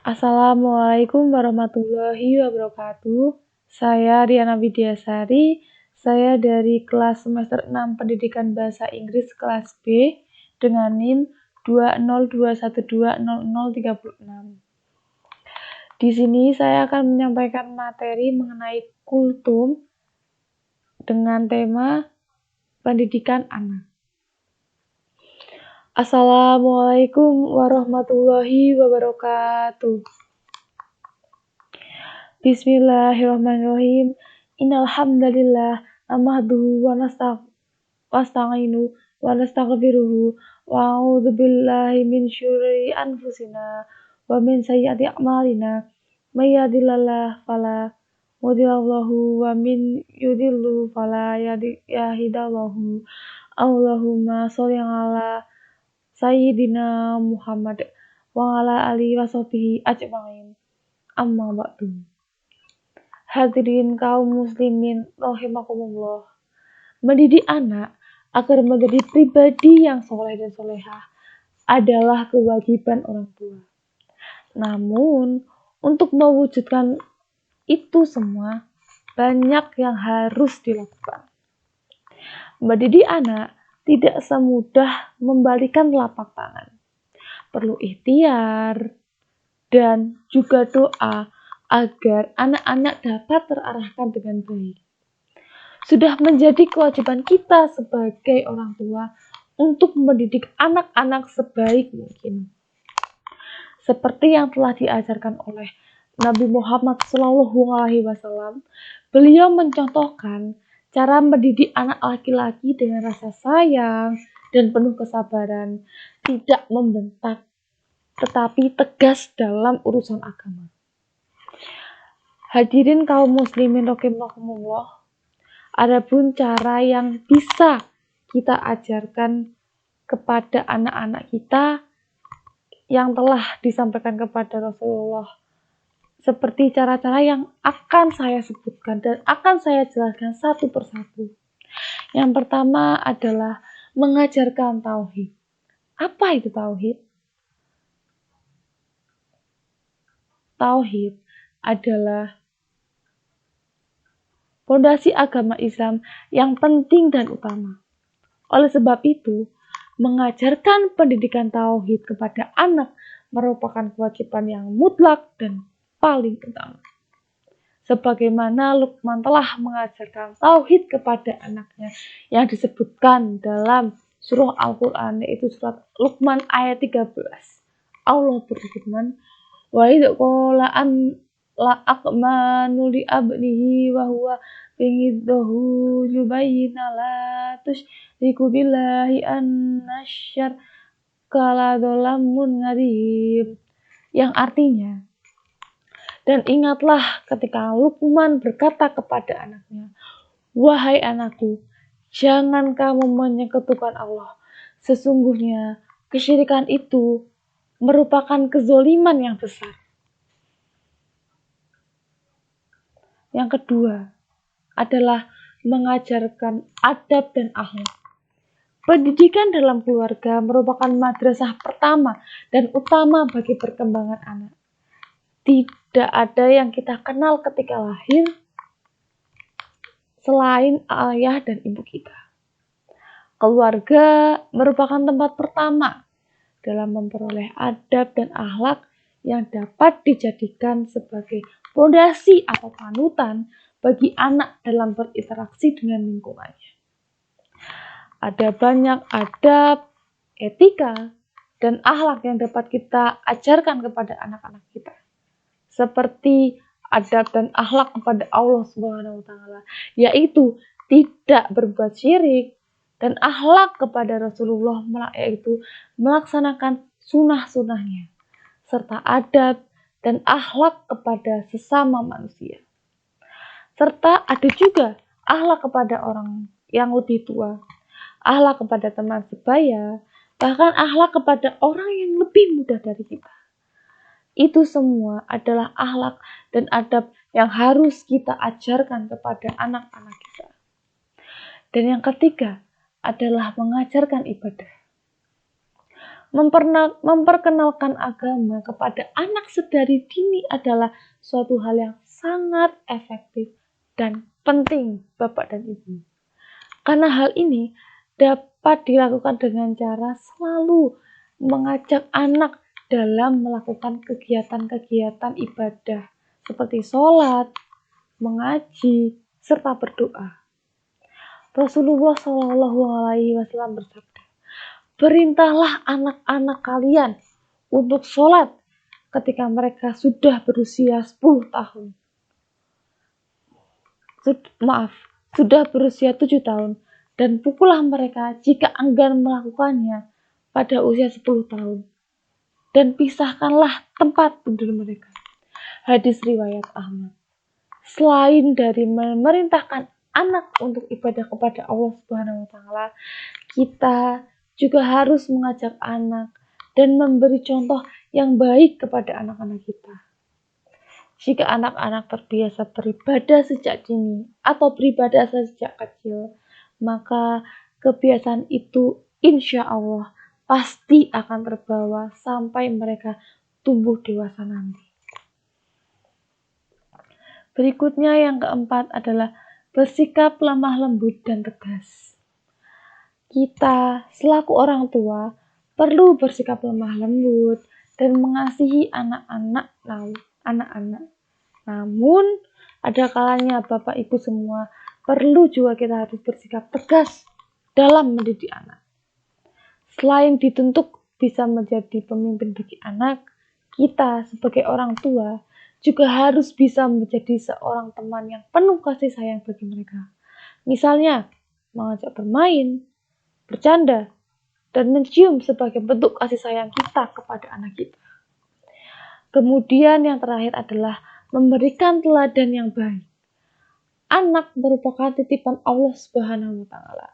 Assalamualaikum warahmatullahi wabarakatuh. Saya Riana Widyasari. Saya dari kelas semester 6 Pendidikan Bahasa Inggris kelas B dengan NIM 202120036. Di sini saya akan menyampaikan materi mengenai kultum dengan tema pendidikan anak. Assalamualaikum warahmatullahi wabarakatuh. Bismillahirrahmanirrahim. Innal hamdalillah nahmaduhu wa nasta'inu wa nastaghfiruhu wa a'udzu billahi min syururi anfusina wa min sayyiati a'malina. May yahdihillahu fala mudilla lahu wa min yudlil fala hadiya. Allahumma sholli ala sayyidina Muhammad wa ala alihi washabihi ajmain. Amma ba'du. Hadirin kaum muslimin rahimakumullah. Mendidik anak agar menjadi pribadi yang soleh dan solehah adalah kewajiban orang tua. Namun, untuk mewujudkan itu semua, banyak yang harus dilakukan. Mendidik anak tidak semudah membalikan telapak tangan. Perlu ikhtiar dan juga doa agar anak-anak dapat terarahkan dengan baik. Sudah menjadi kewajiban kita sebagai orang tua untuk mendidik anak-anak sebaik mungkin. Seperti yang telah diajarkan oleh Nabi Muhammad SAW, beliau mencontohkan cara mendidik anak laki-laki dengan rasa sayang dan penuh kesabaran, tidak membentak, tetapi tegas dalam urusan agama. Hadirin kaum muslimin rahimakumullah, adapun cara yang bisa kita ajarkan kepada anak-anak kita yang telah disampaikan kepada Rasulullah, seperti cara-cara yang akan saya sebutkan dan akan saya jelaskan satu persatu. Yang pertama adalah mengajarkan tauhid. Apa itu tauhid? Tauhid adalah fondasi agama Islam yang penting dan utama. Oleh sebab itu, mengajarkan pendidikan tauhid kepada anak merupakan kewajiban yang mutlak dan paling utama. Sebagaimana Luqman telah mengajarkan tauhid kepada anaknya yang disebutkan dalam surah Al-Quran, yaitu surat Luqman ayat 13. Allah berfirman, wa idh qala an la aqmanu li abnihi wa huwa bingiddahu yubayyina la tusyriku billahi annasyar kala dholamun ngadim, yang artinya, dan ingatlah ketika Luqman berkata kepada anaknya, wahai anakku, jangan kamu menyekutukan Allah, sesungguhnya kesyirikan itu merupakan kezoliman yang besar. Yang kedua adalah mengajarkan adab dan akhlak. Pendidikan dalam keluarga merupakan madrasah pertama dan utama bagi perkembangan anak. Tidak ada yang kita kenal ketika lahir selain ayah dan ibu kita. Keluarga merupakan tempat pertama dalam memperoleh adab dan akhlak yang dapat dijadikan sebagai fondasi atau panutan bagi anak dalam berinteraksi dengan lingkungannya. Ada banyak adab, etika, dan akhlak yang dapat kita ajarkan kepada anak-anak kita. Seperti adab dan akhlak kepada Allah Subhanahu wa taala, yaitu tidak berbuat syirik, dan akhlak kepada Rasulullah, yaitu melaksanakan sunnah-sunnahnya, serta adab dan akhlak kepada sesama manusia. Serta ada juga akhlak kepada orang yang lebih tua, akhlak kepada teman sebaya, bahkan akhlak kepada orang yang lebih muda dari kita. Itu semua adalah akhlak dan adab yang harus kita ajarkan kepada anak-anak kita. Dan yang ketiga adalah mengajarkan ibadah. Memperkenalkan agama kepada anak sedari dini adalah suatu hal yang sangat efektif dan penting, Bapak dan Ibu. Karena hal ini dapat dilakukan dengan cara selalu mengajak anak dalam melakukan kegiatan-kegiatan ibadah seperti sholat, mengaji, serta berdoa. Rasulullah Shallallahu Alaihi Wasallam bersabda, "Perintahlah anak-anak kalian untuk sholat ketika mereka sudah berusia 10 tahun. Sudah berusia 7 tahun, dan pukullah mereka jika enggan melakukannya pada usia 10 tahun. Dan pisahkanlah tempat tidur mereka." Hadis riwayat Ahmad. Selain dari memerintahkan anak untuk ibadah kepada Allah Subhanahu wa taala, kita juga harus mengajak anak dan memberi contoh yang baik kepada anak-anak kita. Jika anak-anak terbiasa beribadah sejak dini atau beribadah sejak kecil, maka kebiasaan itu insya Allah pasti akan terbawa sampai mereka tumbuh dewasa nanti. Berikutnya yang keempat adalah bersikap lemah lembut dan tegas. Kita selaku orang tua perlu bersikap lemah lembut dan mengasihi anak-anak. Namun ada kalanya Bapak Ibu semua perlu juga kita harus bersikap tegas dalam mendidik anak. Selain dituntut bisa menjadi pemimpin bagi anak, kita sebagai orang tua juga harus bisa menjadi seorang teman yang penuh kasih sayang bagi mereka. Misalnya, mengajak bermain, bercanda, dan mencium sebagai bentuk kasih sayang kita kepada anak kita. Kemudian yang terakhir adalah memberikan teladan yang baik. Anak merupakan titipan Allah Subhanahu wa taala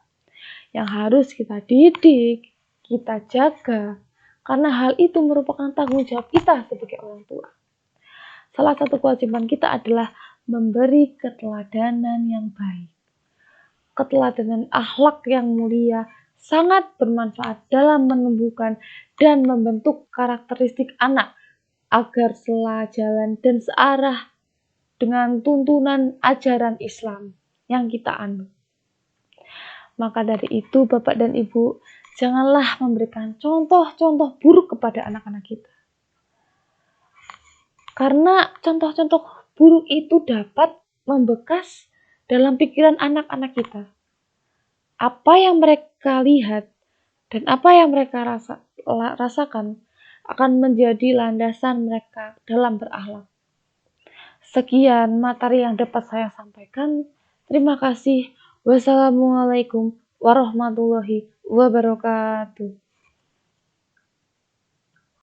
yang harus kita didik, kita jaga, karena hal itu merupakan tanggung jawab kita sebagai orang tua. Salah satu kewajiban kita adalah memberi keteladanan yang baik. Keteladanan akhlak yang mulia sangat bermanfaat dalam menumbuhkan dan membentuk karakteristik anak agar selajalan dan searah dengan tuntunan ajaran Islam yang kita anut. Maka dari itu, Bapak dan Ibu, janganlah memberikan contoh-contoh buruk kepada anak-anak kita. Karena contoh-contoh buruk itu dapat membekas dalam pikiran anak-anak kita. Apa yang mereka lihat dan apa yang mereka rasakan akan menjadi landasan mereka dalam berakhlak. Sekian materi yang dapat saya sampaikan. Terima kasih. Wassalamualaikum warahmatullahi wabarakatuh.